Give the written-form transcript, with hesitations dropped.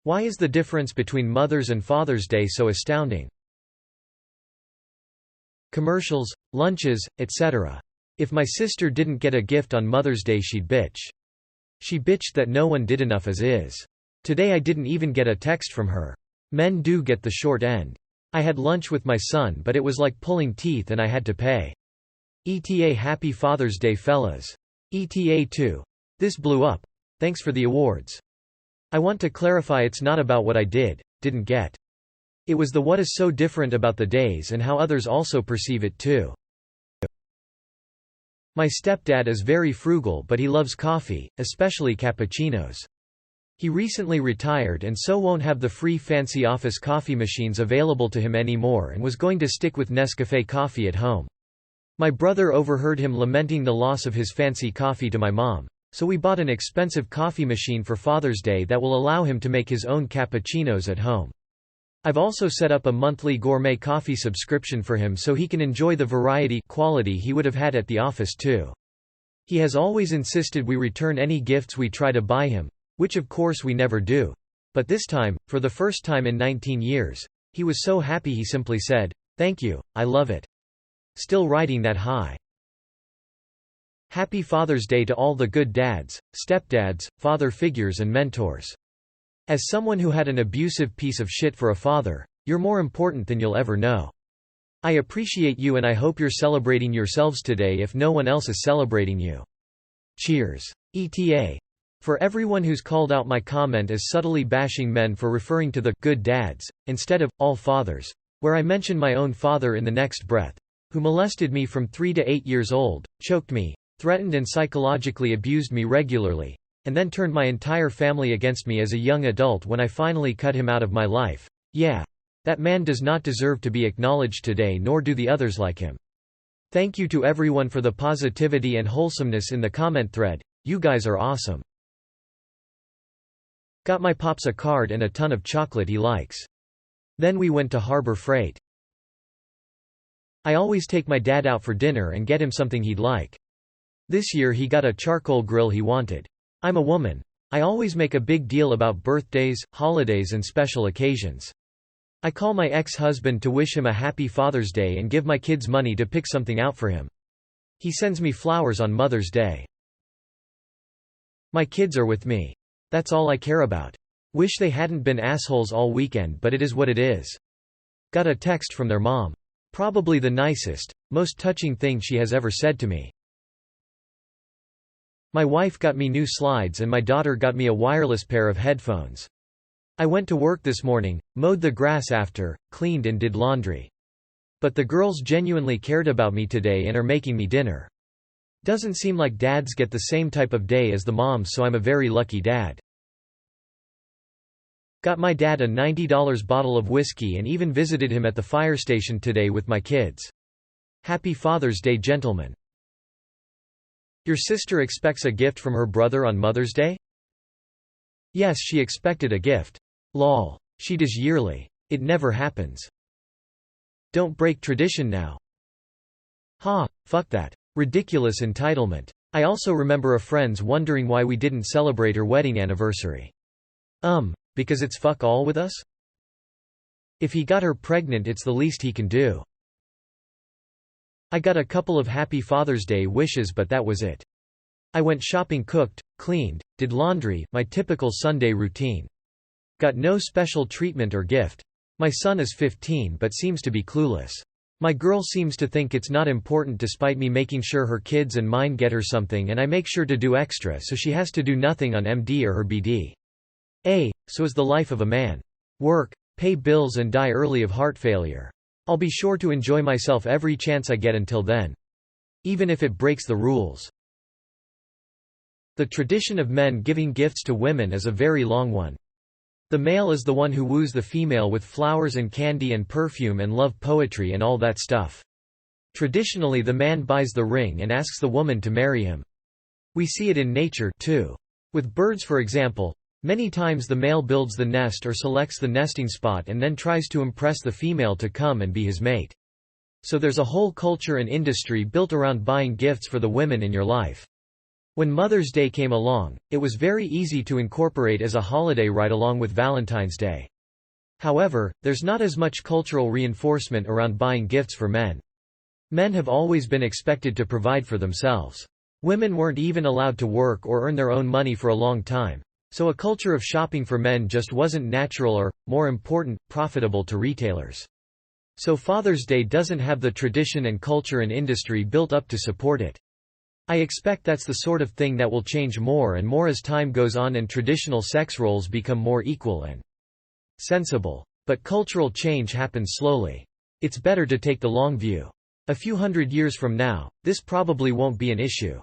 Why is the difference between Mother's and Father's Day so astounding? Commercials, lunches, etc. If my sister didn't get a gift on Mother's Day, she'd bitch. She bitched that no one did enough as is. Today I didn't even get a text from her. Men do get the short end. I had lunch with my son, but it was like pulling teeth and I had to pay. ETA Happy Father's Day fellas. ETA 2. This blew up. Thanks for the awards. I want to clarify, it's not about what I didn't get. It was the what is so different about the days and how others also perceive it too. My stepdad is very frugal, but he loves coffee, especially cappuccinos. He recently retired and so won't have the free fancy office coffee machines available to him anymore and was going to stick with Nescafé coffee at home. My brother overheard him lamenting the loss of his fancy coffee to my mom, so we bought an expensive coffee machine for Father's Day that will allow him to make his own cappuccinos at home. I've also set up a monthly gourmet coffee subscription for him so he can enjoy the quality he would have had at the office too. He has always insisted we return any gifts we try to buy him, which of course we never do. But this time, for the first time in 19 years, he was so happy he simply said, "Thank you, I love it." Still riding that high. Happy Father's Day to all the good dads, stepdads, father figures and mentors. As someone who had an abusive piece of shit for a father, you're more important than you'll ever know. I appreciate you and I hope you're celebrating yourselves today if no one else is celebrating you. Cheers. ETA. For everyone who's called out my comment as subtly bashing men for referring to the good dads, instead of all fathers, where I mention my own father in the next breath, who molested me from 3 to 8 years old, choked me, threatened and psychologically abused me regularly, and then turned my entire family against me as a young adult when I finally cut him out of my life. Yeah. That man does not deserve to be acknowledged today, nor do the others like him. Thank you to everyone for the positivity and wholesomeness in the comment thread. You guys are awesome. Got my pops a card and a ton of chocolate he likes. Then we went to Harbor Freight. I always take my dad out for dinner and get him something he'd like. This year he got a charcoal grill he wanted. I'm a woman. I always make a big deal about birthdays, holidays and special occasions. I call my ex-husband to wish him a happy Father's Day and give my kids money to pick something out for him. He sends me flowers on Mother's Day. My kids are with me. That's all I care about. Wish they hadn't been assholes all weekend, but it is what it is. Got a text from their mom. Probably the nicest, most touching thing she has ever said to me. My wife got me new slides and my daughter got me a wireless pair of headphones. I went to work this morning, mowed the grass after, cleaned and did laundry. But the girls genuinely cared about me today and are making me dinner. Doesn't seem like dads get the same type of day as the moms, so I'm a very lucky dad. Got my dad a $90 bottle of whiskey and even visited him at the fire station today with my kids. Happy Father's Day, gentlemen. Your sister expects a gift from her brother on Mother's Day? Yes, she expected a gift. Lol. She does yearly. It never happens. Don't break tradition now. Ha, fuck that. Ridiculous entitlement. I also remember a friend's wondering why we didn't celebrate her wedding anniversary. Because it's fuck all with us? If he got her pregnant, it's the least he can do. I got a couple of Happy Father's Day wishes, but that was it. I went shopping, cooked, cleaned, did laundry, my typical Sunday routine. Got no special treatment or gift. My son is 15 but seems to be clueless. My girl seems to think it's not important despite me making sure her kids and mine get her something, and I make sure to do extra so she has to do nothing on MD or her BD. So is the life of a man. Work, pay bills and die early of heart failure. I'll be sure to enjoy myself every chance I get until then. Even if it breaks the rules. The tradition of men giving gifts to women is a very long one. The male is the one who woos the female with flowers and candy and perfume and love poetry and all that stuff. Traditionally, the man buys the ring and asks the woman to marry him. We see it in nature, too. With birds, for example, many times the male builds the nest or selects the nesting spot and then tries to impress the female to come and be his mate. So there's a whole culture and industry built around buying gifts for the women in your life. When Mother's Day came along, it was very easy to incorporate as a holiday right along with Valentine's Day. However, there's not as much cultural reinforcement around buying gifts for men. Men have always been expected to provide for themselves. Women weren't even allowed to work or earn their own money for a long time, so a culture of shopping for men just wasn't natural or, more important, profitable to retailers. So Father's Day doesn't have the tradition and culture and industry built up to support it. I expect that's the sort of thing that will change more and more as time goes on and traditional sex roles become more equal and sensible. But cultural change happens slowly. It's better to take the long view. A few hundred years from now, this probably won't be an issue.